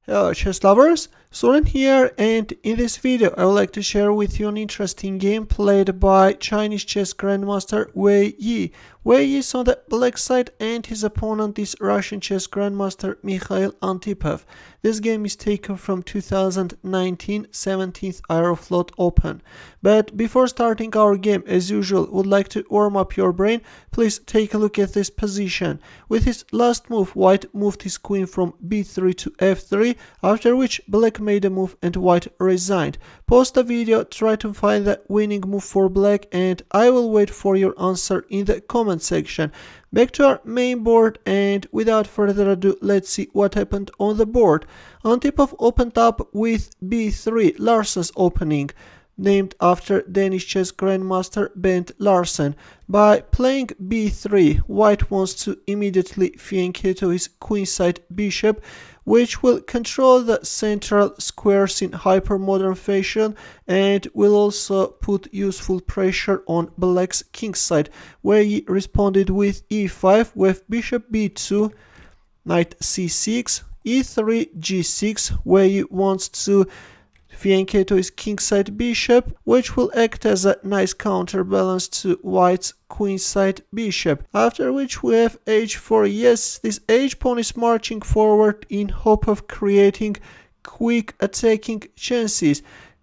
Hello chess lovers, Soren here, and in this video I would like to share with you an interesting game played by Chinese chess grandmaster Wei Yi. Wei Yi is on the black side and his opponent is Russian chess grandmaster Mikhail Antipov. This game is taken from 2019 17th Aeroflot Open. But before starting our game, as usual, would like to warm up your brain. Please take a look at this position. With his last move, white moved his queen from b3 to f3, after which black made a move and white resigned. Pause the video, try to find the winning move for black, and I will wait for your answer in the comment section. Back to our main board, and without further ado, let's see what happened on the board. Antipov opened up with b3, Larsen's opening, named after Danish chess grandmaster Bent Larsen. By playing b3, white wants to immediately Fianchetto his queenside bishop, which will control the central squares in hypermodern fashion and will also put useful pressure on black's kingside, where he responded with e5 with bishop b2, knight c6, e3 g6, where he wants to Fianchetto his kingside bishop, which will act as a nice counterbalance to white's queenside bishop. After which we have h4. Yes, this h-pawn is marching forward in hope of creating quick attacking chances,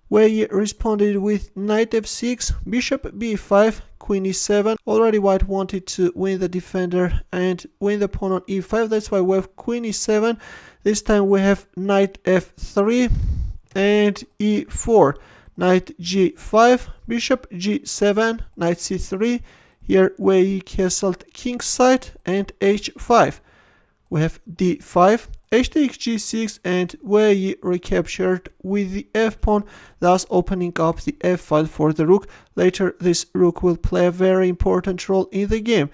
where he responded with knight f6, bishop b5, queen e7. Already white wanted to win the defender and win the pawn on e5, that's why we have queen e7. This time we have knight f3 and e4, knight g5, bishop g7, knight c3. Here Wei Yi castled kingside and h5. We have d5, h takes g6, and Wei Yi recaptured with the f-pawn, thus opening up the f-file for the rook. Later this rook will play a very important role in the game.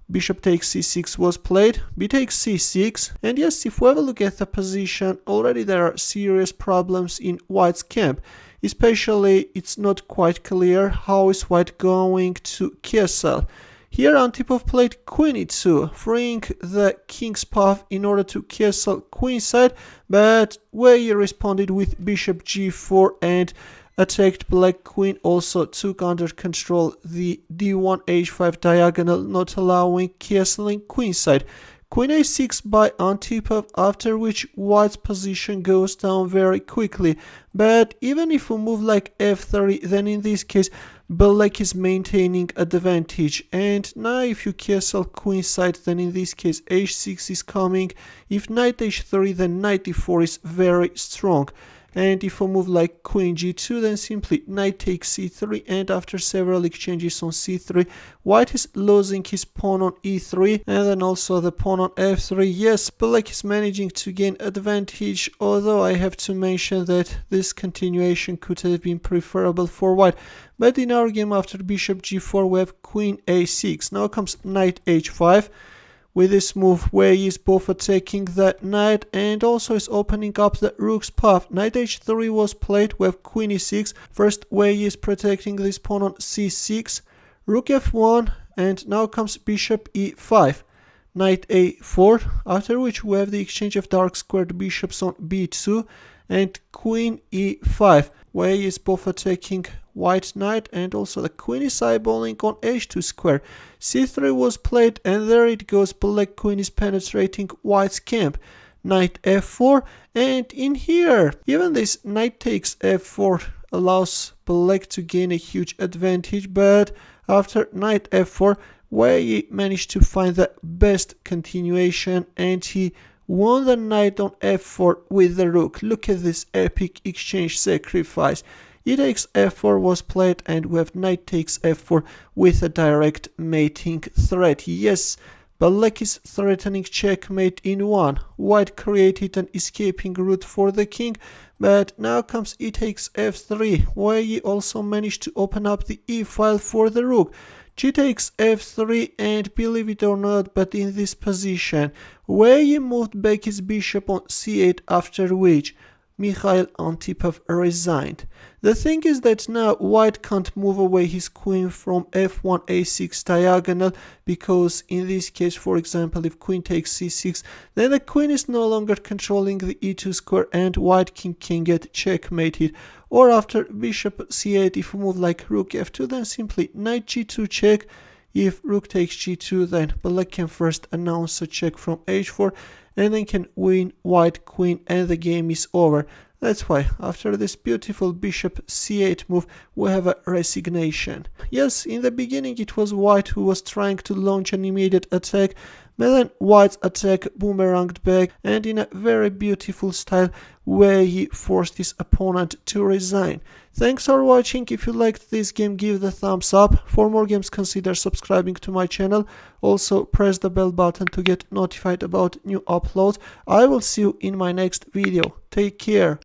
Bishop takes c6 was played, b takes c6, and yes, if we have a look at the position, already there are serious problems in white's camp. Especially, it's not quite clear how is white going to castle. Here Antipov played queen e2, freeing the king's path in order to castle queenside, but Wei Yi responded with bishop g4 and attacked black queen, also took under control the d1 h5 diagonal, not allowing castling queenside. Queen a6 by Antipov, after which white's position goes down very quickly. But even if we move like f3, then in this case black is maintaining advantage. And now if you castle queenside, then in this case h6 is coming. If knight h3, then knight e4 is very strong. And if we move like queen g2, then simply knight takes c3, and after several exchanges on c3, white is losing his pawn on e3, and then also the pawn on f3. Yes, black is managing to gain advantage, although I have to mention that this continuation could have been preferable for white. But in our game, after bishop g4, we have queen a6. Now comes knight h5. With this move, Wei Yi is both attacking the knight and also is opening up the rook's path. Knight h3 was played with queen e6. First, Wei Yi is protecting this pawn on c6, rook f1, and now comes bishop e5, knight a4, after which we have the exchange of dark squared bishops on b2 and queen e5. Wei Yi is both attacking white knight and also the queen is eyeballing on h2 square. c3 was played and there it goes, black queen is penetrating white's camp. Knight f4, and in here even this knight takes f4 allows black to gain a huge advantage, but after knight f4 Wei Yi managed to find the best continuation and he won the knight on f4 with the rook. Look at this epic exchange sacrifice. E takes f4 was played and we have knight takes f4 with a direct mating threat. Yes, black is threatening checkmate in one. White created an escaping route for the king, but now comes e takes f3, where he also managed to open up the e-file for the rook. G takes f3, and believe it or not, but in this position, Wei Yi moved back his bishop on c8, after which Mikhail Antipov resigned. The thing is that now white can't move away his queen from f1 a6 diagonal, because in this case, for example, if queen takes c6, then the queen is no longer controlling the e2 square and white king can get checkmated. Or after bishop c8, if we move like rook f2, then simply knight g2 check. If rook takes g2, then black can first announce a check from h4 and then can win white queen and the game is over. That's why after this beautiful bishop c8 move we have a resignation. Yes, in the beginning it was white who was trying to launch an immediate attack, but then white's attack boomeranged back, and in a very beautiful style Wei Yi forced his opponent to resign. Thanks for watching. If you liked this game, give the thumbs up. For more games, consider subscribing to my channel. Also press the bell button to get notified about new uploads. I will see you in my next video. Take care.